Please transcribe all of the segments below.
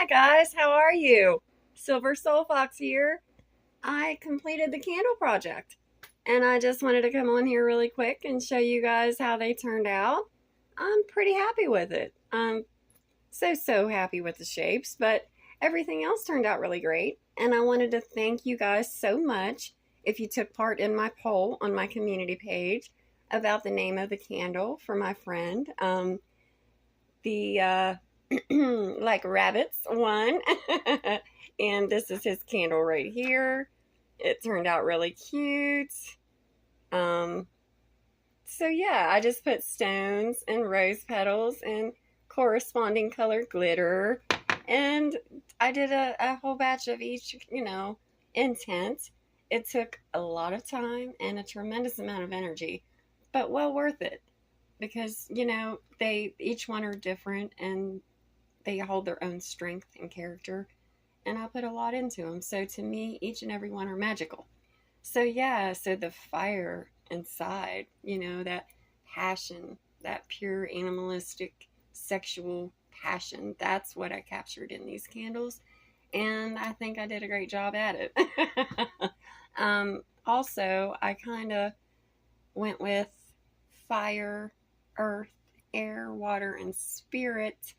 Hi guys, how are you? Silver Soul Fox here. I completed the candle project and I just wanted to come on here really quick and show you guys how they turned out. I'm pretty happy with it. I'm so happy with the shapes, but everything else turned out really great. And I wanted to thank you guys so much if you took part in my poll on my community page about the name of the candle for my friend. The like rabbits one. And this is his candle right here. It turned out really cute. Um, so yeah, I just put stones and rose petals and corresponding colored glitter. And I did a whole batch of each, intent. It took a lot of time and a tremendous amount of energy, but well worth it because, they each one are different and they hold their own strength and character, and I put a lot into them. So to me, each and every one are magical. So yeah, so the fire inside, that passion, that pure animalistic sexual passion, that's what I captured in these candles. And I think I did a great job at it. Also, I kind of went with fire, earth, air, water, and spirit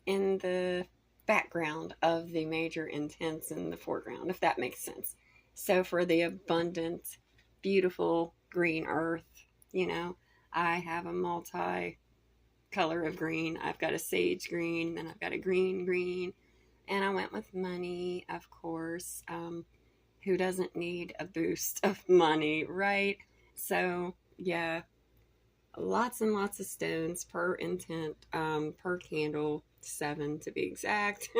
in the background of the major intents in the foreground, if that makes sense. So for the abundant, beautiful green earth, I have a multi color of green. I've got a sage green, then I've got a green, and I went with money, of course. Who doesn't need a boost of money, right? So yeah, lots and lots of stones per intent, per candle, 7 to be exact.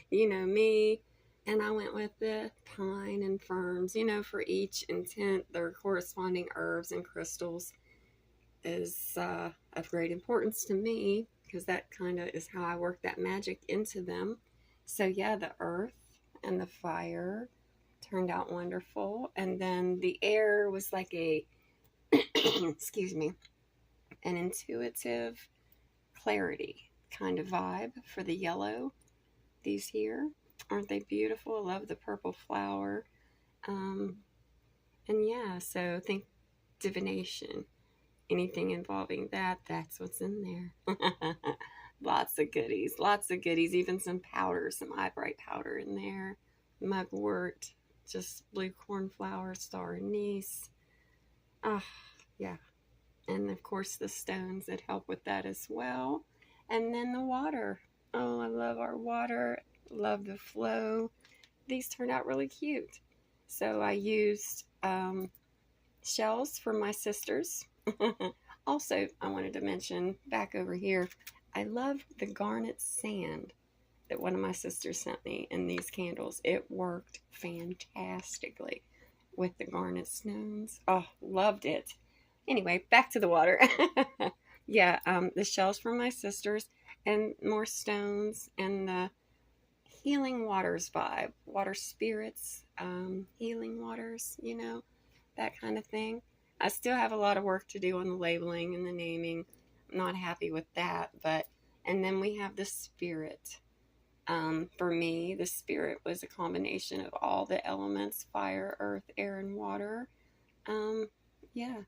You know me. And I went with the pine and ferns. For each intent, their corresponding herbs and crystals is of great importance to me because that kind of is how I work that magic into them. So yeah, the earth and the fire turned out wonderful. And then the air was like a, excuse me, an intuitive clarity kind of vibe for the yellow. These here, aren't they beautiful? I love the purple flower. Um, and yeah, so think divination. Anything involving that, that's what's in there. Lots of goodies, even some powder, some eye bright powder in there. Mugwort, just blue cornflower, star anise. Ah, yeah. And of course the stones that help with that as well. And then the water. Oh, I love our water. Love the flow. These turned out really cute. So I used shells for my sisters. Also, I wanted to mention back over here, I love the garnet sand that one of my sisters sent me in these candles. It worked fantastically with the garnet stones. Oh, loved it. Anyway, back to the water. Yeah, the shells from my sisters and more stones and the healing waters vibe, water spirits, healing waters, that kind of thing. I still have a lot of work to do on the labeling and the naming. I'm not happy with that, and then we have the spirit. For me, the spirit was a combination of all the elements, fire, earth, air, and water. Yeah.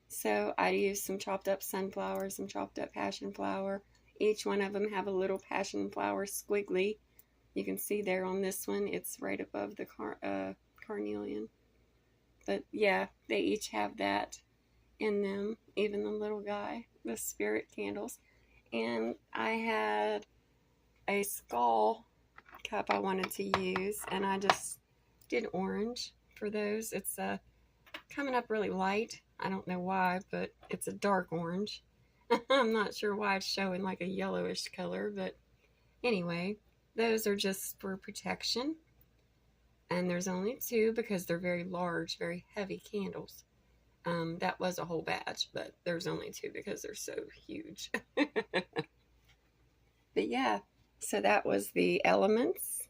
So I used some chopped up sunflower, some chopped up passion flower. Each one of them have a little passion flower squiggly. You can see there on this one, it's right above the carnelian. But yeah, they each have that in them, even the little guy, the spirit candles. And I had a skull cup I wanted to use, and I just did orange for those. It's coming up really light. I don't know why, but it's a dark orange. I'm not sure why it's showing like a yellowish color, but anyway, those are just for protection. And there's only 2 because they're very large, very heavy candles. That was a whole batch, but there's only 2 because they're so huge. But yeah, so that was the elements.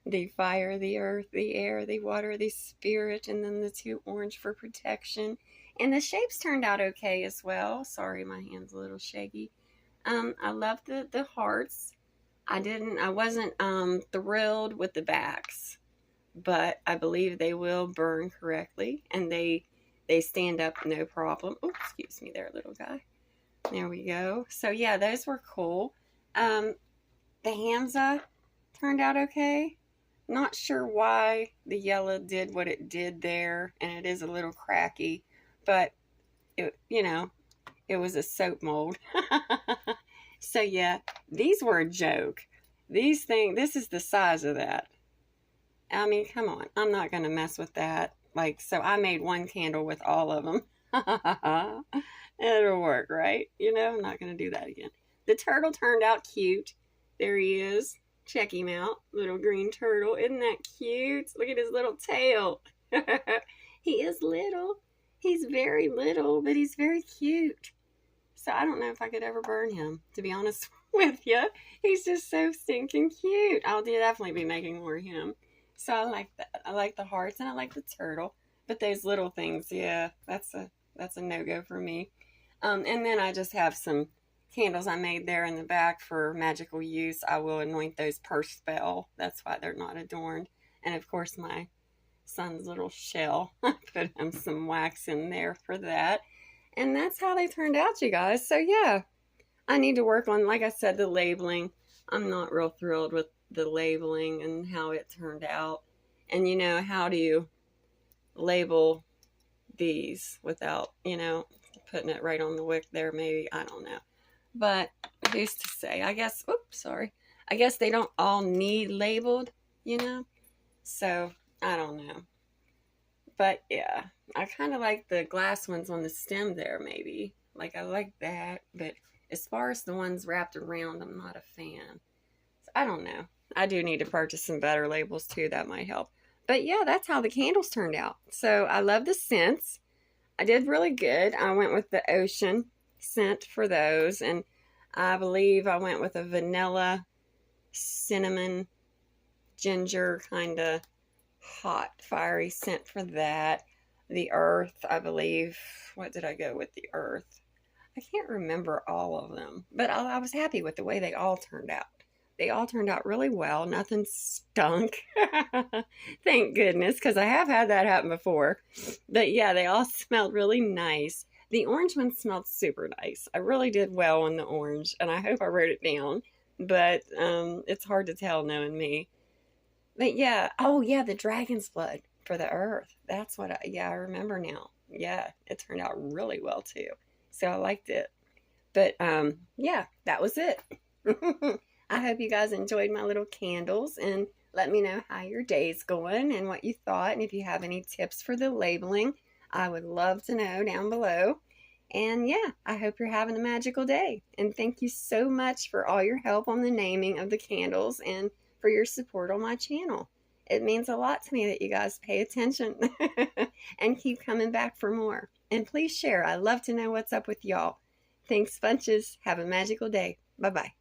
The fire, the earth, the air, the water, the spirit, and then the 2 orange for protection. And the shapes turned out okay as well. Sorry, my hand's a little shaky. I love the hearts. I wasn't thrilled with the backs, but I believe they will burn correctly, and they stand up no problem. Oh, excuse me there, little guy. There we go. So yeah, those were cool. The Hamza turned out okay. Not sure why the yellow did what it did there, and it is a little cracky, but it, it was a soap mold. So yeah, these were a joke. These things, this is the size of that. I mean, come on. I'm not going to mess with that. Like, so I made one candle with all of them. It'll work, right? I'm not going to do that again. The turtle turned out cute. There he is. Check him out. Little green turtle. Isn't that cute? Look at his little tail. He is little. He's very little, but he's very cute. So I don't know if I could ever burn him, to be honest with you. He's just so stinking cute. I'll definitely be making more of him. So I like that. I like the hearts and I like the turtle. But those little things, yeah, that's a no-go for me. And then I just have some candles I made there in the back for magical use. I will anoint those per spell. That's why they're not adorned. And of course my son's little shell. I put him some wax in there for that. And that's how they turned out, you guys. So yeah, I need to work on, like I said, the labeling. I'm not real thrilled with the labeling and how it turned out. And how do you label these without, putting it right on the wick there, maybe? I don't know. But who's to say? I guess, oops, sorry. I guess they don't all need labeled, So, I don't know. But yeah, I kind of like the glass ones on the stem there, maybe. Like, I like that. But as far as the ones wrapped around, I'm not a fan. So, I don't know. I do need to purchase some better labels, too. That might help. But yeah, that's how the candles turned out. So, I love the scents. I did really good. I went with the ocean scent for those. And I believe I went with a vanilla, cinnamon, ginger kind of hot, fiery scent for that. The earth, I believe. What did I go with the earth? I can't remember all of them, but I was happy with the way they all turned out. They all turned out really well. Nothing stunk. Thank goodness, because I have had that happen before. But yeah, they all smelled really nice. The orange one smelled super nice. I really did well on the orange, and I hope I wrote it down. But it's hard to tell knowing me. But yeah, oh yeah, the dragon's blood for the earth. That's what I remember now. Yeah, it turned out really well too. So I liked it. But yeah, that was it. I hope you guys enjoyed my little candles, and let me know how your day's going and what you thought. And if you have any tips for the labeling, I would love to know down below. And yeah, I hope you're having a magical day. And thank you so much for all your help on the naming of the candles and for your support on my channel. It means a lot to me that you guys pay attention and keep coming back for more. And please share. I love to know what's up with y'all. Thanks bunches. Have a magical day. Bye-bye.